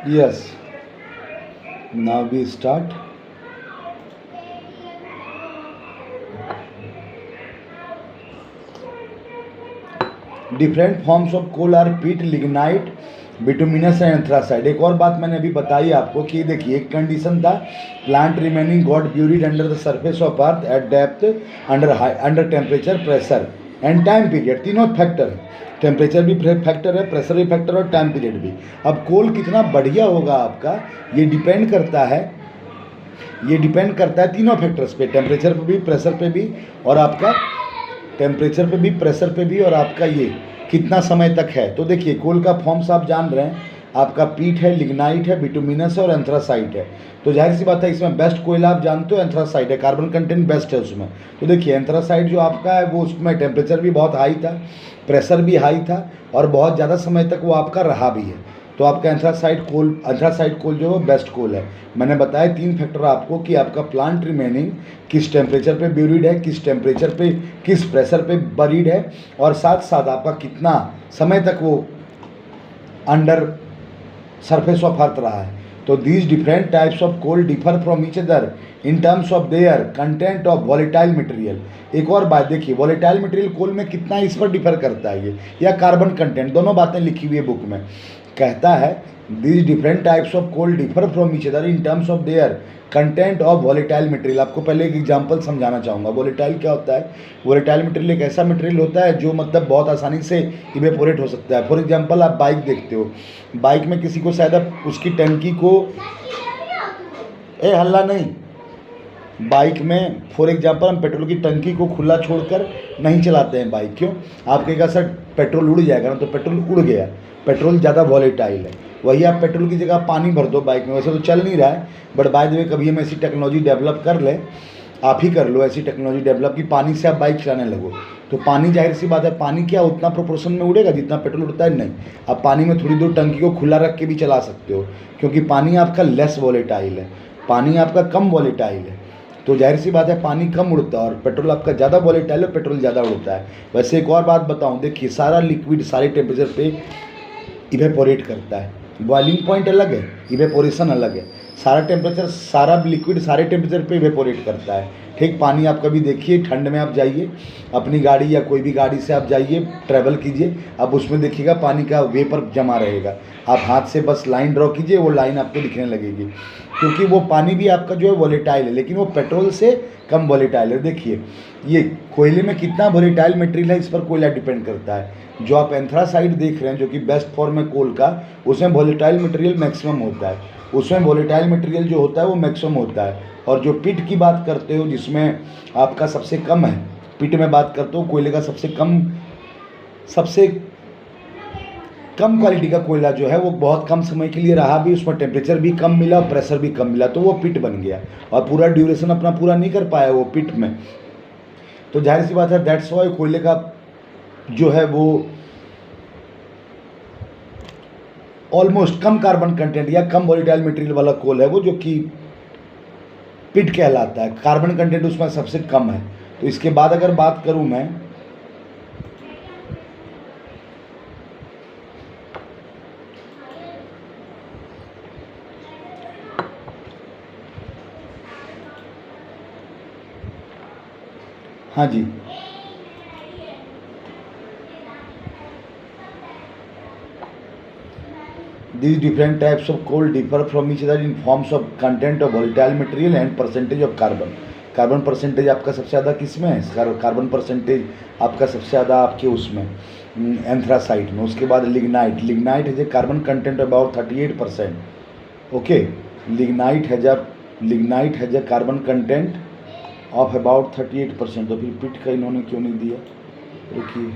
Yes, now we start. Different forms of coal are peat, lignite, bituminous and anthracite. एक और बात मैंने अभी बताई आपको कि देखिए एक कंडीशन था, plant remaining got buried under the surface of earth at depth under temperature, pressure and time period. तीनों फैक्टर है, टेम्परेचर भी फैक्टर है, प्रेशर भी फैक्टर और टाइम पीरियड भी। अब कोल कितना बढ़िया होगा आपका, ये डिपेंड करता है तीनों फैक्टर्स पे, टेम्परेचर पे भी, प्रेशर पे भी, और आपका टेम्परेचर पे भी, प्रेशर पे भी, और आपका ये कितना समय तक है। तो देखिए कोल का फॉर्म्स आप जान रहे हैं, आपका पीट है, लिग्नाइट है, बिटुमिनस है और एंथ्रासाइट है। तो जाहिर सी बात है इसमें बेस्ट कोयला आप जानते हो एंथ्रासाइट है, कार्बन कंटेंट बेस्ट है उसमें। तो देखिए एंथ्रासाइट जो आपका है वो उसमें टेम्परेचर भी बहुत हाई था, प्रेशर भी हाई था, और बहुत ज़्यादा समय तक वो आपका रहा भी है। तो आपका एंथ्रासाइट कोल जो है बेस्ट कोल है। मैंने बताया तीन फैक्टर आपको कि आपका प्लांट रिमेनिंग किस टेम्परेचर पे ब्यूरिड है, किस टेम्परेचर पे, किस प्रेशर पे बरीड है, और साथ साथ आपका कितना समय तक वो अंडर सरफेस ऑफ अर्थ रहा है। तो these different types of coal differ from each other in terms of their content of volatile material. एक और बात देखिए, वॉलेटाइल मटेरियल कोल में कितना इस पर डिफर करता है ये, या कार्बन कंटेंट, दोनों बातें लिखी हुई है बुक में। कहता है these different types of coal differ from each other in terms of their content of volatile material. आपको पहले एक एग्जांपल समझाना चाहूँगा। वॉलेटाइल क्या होता है? वॉलेटाइल मटेरियल एक ऐसा मटेरियल होता है जो मतलब बहुत आसानी से इवेपोरेट हो सकता है। फॉर एग्जांपल आप बाइक देखते हो, बाइक में किसी को शायद आप उसकी टंकी को, हल्ला नहीं, बाइक में फॉर एग्जांपल हम पेट्रोल की टंकी को खुला छोड़कर नहीं चलाते हैं बाइक। क्यों? आप कहेगा सर पेट्रोल उड़ जाएगा ना, तो पेट्रोल उड़ गया, पेट्रोल ज़्यादा वॉलेटाइल है। वही आप पेट्रोल की जगह पानी भर दो बाइक में, वैसे तो चल नहीं रहा है, बट बाय द वे कभी हम ऐसी टेक्नोलॉजी डेवलप कर लें, आप ही कर लो ऐसी टेक्नोलॉजी डेवलप कि पानी से आप बाइक चलाने लगो, तो पानी जाहिर सी बात है, पानी क्या उतना प्रोपोर्शन में उड़ेगा जितना पेट्रोल उड़ता है? नहीं। आप पानी में थोड़ी दूर टंकी को खुला रख के भी चला सकते हो, क्योंकि पानी आपका लेस वॉलेटाइल है, पानी आपका कम वॉलेटाइल है। तो जाहिर सी बात है पानी कम उड़ता है और पेट्रोल आपका ज़्यादा वॉलेटाइल है, पेट्रोल ज़्यादा उड़ता है। वैसे एक और बात बताऊं, देखिए सारा लिक्विड सारे टेम्परेचर पे इवेपोरेट करता है। बॉइलिंग पॉइंट अलग है, इवेपोरेशन अलग है। सारा टेम्परेचर, सारा लिक्विड सारे टेम्परेचर पे इवेपोरेट करता है। ठीक, पानी आप कभी देखिए, ठंड में आप जाइए अपनी गाड़ी या कोई भी गाड़ी से आप जाइए, ट्रैवल कीजिए, आप उसमें देखिएगा पानी का वेपर जमा रहेगा। आप हाथ से बस लाइन ड्रॉ कीजिए, वो लाइन आपको दिखने लगेगी, क्योंकि वो पानी भी आपका जो है वॉलेटाइल है, लेकिन वो पेट्रोल से कम वॉलेटाइल है। देखिए ये कोयले में कितना वॉलेटाइल मटेरियल है, इस पर कोयला डिपेंड करता है। जो आप एंथ्रासाइड देख रहे हैं जो कि बेस्ट फॉर्म है कोल का, उसमें वॉलेटाइल मटेरियल मैक्सिमम होता है, उसमें वॉलेटाइल मटेरियल जो होता है वो मैक्सिमम होता है। और जो पिट की बात करते हो जिसमें आपका सबसे कम है, पिट में बात करते हो कोयले का सबसे कम क्वालिटी का कोयला जो है वो बहुत कम समय के लिए रहा भी, उसमें टेम्परेचर भी कम मिला और प्रेशर भी कम मिला, तो वो पिट बन गया और पूरा ड्यूरेशन अपना पूरा नहीं कर पाया वो पिट में। तो जाहिर सी बात है दैट्स वाई कोयले का जो है वो ऑलमोस्ट कम कार्बन कंटेंट या कम वॉलेटाइल मटेरियल वाला कोल है वो, जो कि पिट कहलाता है। कार्बन कंटेंट उसमें सबसे कम है। तो इसके बाद अगर बात करूं मैं, हाँ जी, these different types of coal differ from each other in forms of content of volatile material and percentage of carbon। Carbon percentage आपका सबसे ज़्यादा किस में है? कार्बन परसेंटेज आपका सबसे ज़्यादा आपके उसमें एंथ्रासाइट में। उसके बाद लिग्नाइट है carbon content about 38%। Okay, lignite है कार्बन कंटेंट ऑफ अबाउट 38%। तो फिर पिट का इन्होंने क्यों नहीं दिया? देखिए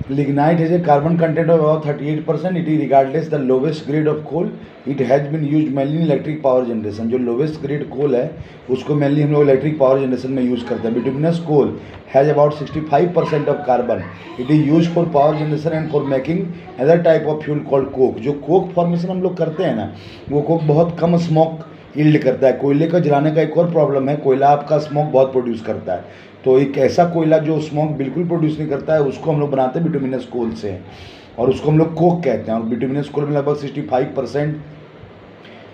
Lignite has a carbon content of about 38%. It is regardless the lowest grade of coal. It has been used mainly in electric power generation. जो lowest grade coal है उसको mainly हम लोग electric power generation में use करते हैं. Bituminous coal has about 65% of carbon. It is used for power generation and for making other type of fuel called coke. जो coke formation हम लोग करते हैं ना, वो coke बहुत कम smoke yield करता है. कोयले का जलाने का एक और प्रॉब्लम है, कोयला आपका स्मोक बहुत प्रोड्यूस करता है. तो एक ऐसा कोयला जो स्मोक बिल्कुल प्रोड्यूस नहीं करता है उसको हम लोग बनाते हैं बिटुमिनस कोल से, और उसको हम लोग कोक कहते हैं. और बिटुमिनस कोल में लगभग 65%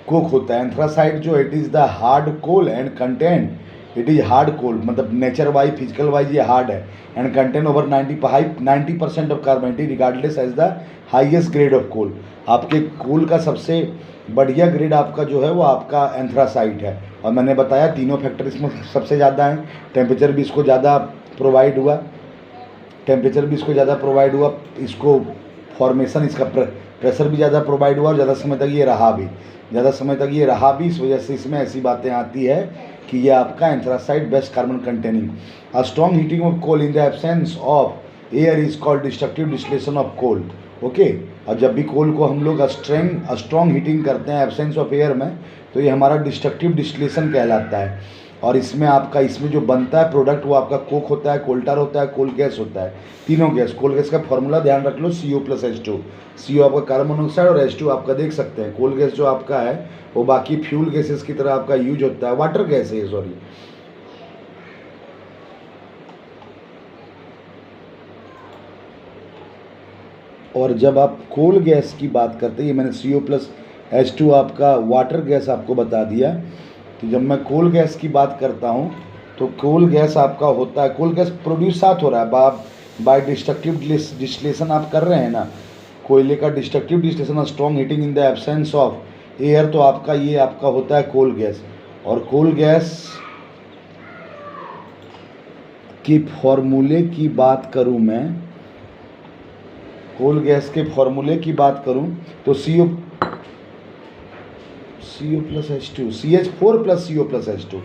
कोक होता है. एंथ्रासाइट जो it is the hard coal and content, it is hard coal, मतलब नेचर वाइज फिजिकल वाइज ये हार्ड है. And content over 90% of carbon. It is regardless as the highest grade of coal. आपके coal का सबसे बढ़िया grade आपका जो है वो आपका एंथ्रासाइट है. और मैंने बताया तीनों फैक्टर इसमें सबसे ज़्यादा हैं. टेम्परेचर भी इसको ज़्यादा प्रोवाइड हुआ, इसको फॉर्मेशन, इसका प्रेशर भी ज़्यादा प्रोवाइड हुआ, और ज़्यादा समय तक ये रहा भी. इस वजह से इसमें ऐसी बातें आती है कि ये आपका anthracite best carbon containing. A strong heating of coal in the absence of air is called destructive distillation of coal. Okay. और जब भी कोल को हम लोग स्ट्रॉन्ग हीटिंग करते हैं एब्सेंस ऑफ एयर में, तो ये हमारा डिस्ट्रक्टिव डिस्टिलेशन कहलाता है. और इसमें जो बनता है प्रोडक्ट वो आपका कोक होता है, कोल्टार होता है, कोल गैस होता है. तीनों गैस. कोल गैस का फॉर्मूला ध्यान रख लो, CO+H2. CO आपका कार्बन मोनोऑक्साइड और H2 आपका देख सकते हैं. कोल गैस जो आपका है वो बाकी फ्यूल गैसेस की तरह आपका यूज होता है. वाटर गैस है, सॉरी. और जब आप कोल गैस की बात करते हैं, ये मैंने CO+H2 आपका वाटर गैस आपको बता दिया. तो जब मैं कोल गैस की बात करता हूँ तो कोल गैस आपका होता है, कोल गैस प्रोड्यूस साथ हो रहा है बाय डिस्ट्रक्टिव डिस्टिलेशन आप कर रहे हैं ना, कोयले का डिस्ट्रक्टिव डिस्टिलेशन और strong heating in the absence of air. तो आपका ये आपका होता है कोल गैस. और कोल गैस की फॉर्मूले की बात करूँ मैं, कोल गैस के फॉर्मूले की बात करूं तो CO+H2, CH4+CO+H2,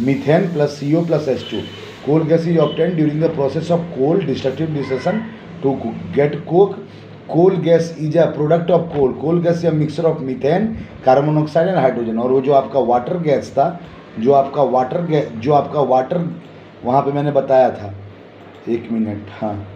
methane plus CO+H2. Coal gas is obtained during the process of coal destructive distillation to get coke. Coal gas is a product of coal. Coal gas is a mixture of methane, carbon monoxide and hydrogen. और वो जो आपका water gas था, जो आपका water वहाँ पे मैंने बताया था, 1 मिनट, हाँ,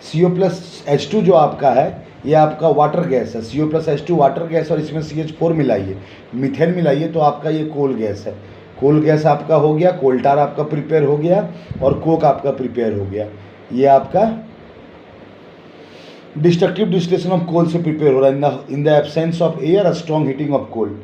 CO+H2 जो आपका है ये आपका वाटर गैस है. CO+H2 वाटर गैस, और इसमें CH4 मिलाइए, मीथेन मिलाइए, तो आपका ये कोल गैस है. कोल गैस आपका हो गया, कोल्टार आपका प्रिपेयर हो गया, और कोक आपका प्रिपेयर हो गया. ये आपका डिस्ट्रक्टिव डिस्टिलेशन ऑफ कोल से प्रिपेयर हो रहा है in the absence of air, a strong heating of coal.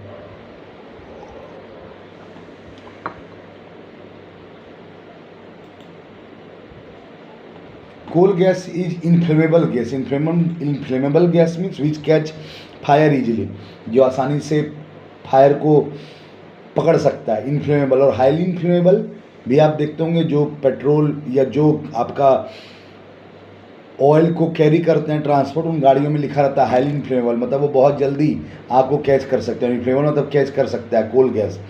Coal gas is inflammable gas. Inflammable gas means which catch fire easily, जो आसानी से फायर को पकड़ सकता है. इन्फ्लेमेबल. और हाईली इन्फ्लेमेबल भी आप देखते होंगे, जो पेट्रोल या जो आपका ऑयल को कैरी करते हैं ट्रांसपोर्ट, उन गाड़ियों में लिखा रहता है हाईली इन्फ्लेमेबल, मतलब वो बहुत जल्दी आग को कैच कर सकते हैं. इन्फ्लेमेबल मतलब कैच कर सकता है coal gas.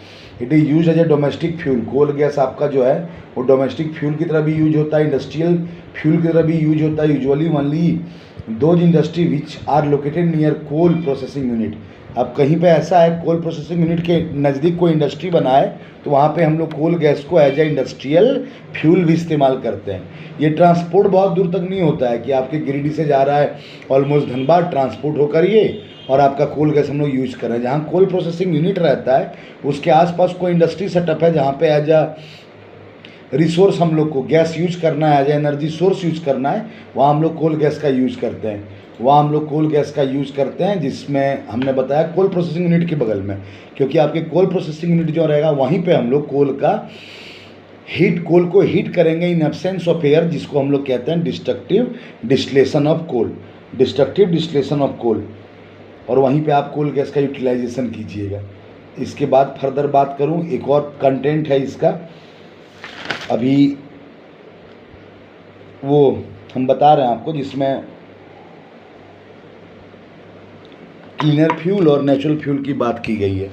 It is use as a domestic fuel. Coal gas आपका जो है वो डोमेस्टिक फ्यूल की तरह भी यूज होता है, इंडस्ट्रियल फ्यूल की तरह भी यूज होता है. Usually only those industry which are located near coal processing unit. अब कहीं पे ऐसा है कोल प्रोसेसिंग यूनिट के नज़दीक कोई इंडस्ट्री बना है, तो वहाँ पे हम लोग कोल गैस को एज ए इंडस्ट्रियल फ्यूल भी इस्तेमाल करते हैं. ये ट्रांसपोर्ट बहुत दूर तक नहीं होता है कि आपके गिरिडीह से जा रहा है ऑलमोस्ट धनबाद, ट्रांसपोर्ट होकर ये, और आपका कोल गैस हम लोग यूज कर रहे हैं. जहाँ कोल प्रोसेसिंग यूनिट रहता है उसके आसपास कोई इंडस्ट्री सेटअप है जहाँ पे एज अ रिसोर्स हम लोग को गैस यूज करना है, as a energy source use करना है, वहाँ हम लोग कोल गैस का यूज़ करते हैं. जिसमें हमने बताया कोल प्रोसेसिंग यूनिट के बगल में, क्योंकि आपके कोल प्रोसेसिंग यूनिट जो रहेगा वहीं पे हम लोग कोल को हीट करेंगे इन एब्सेंस ऑफ एयर, जिसको हम लोग कहते हैं डिस्ट्रक्टिव डिस्टिलेशन ऑफ कोल. और वहीं पे आप कोल गैस का यूटिलाइजेशन कीजिएगा. इसके बाद फर्दर बात करूं, एक और कंटेंट है इसका, अभी वो हम बता रहे हैं आपको, जिसमें क्लीनर फ्यूल और नेचुरल फ्यूल की बात की गई है.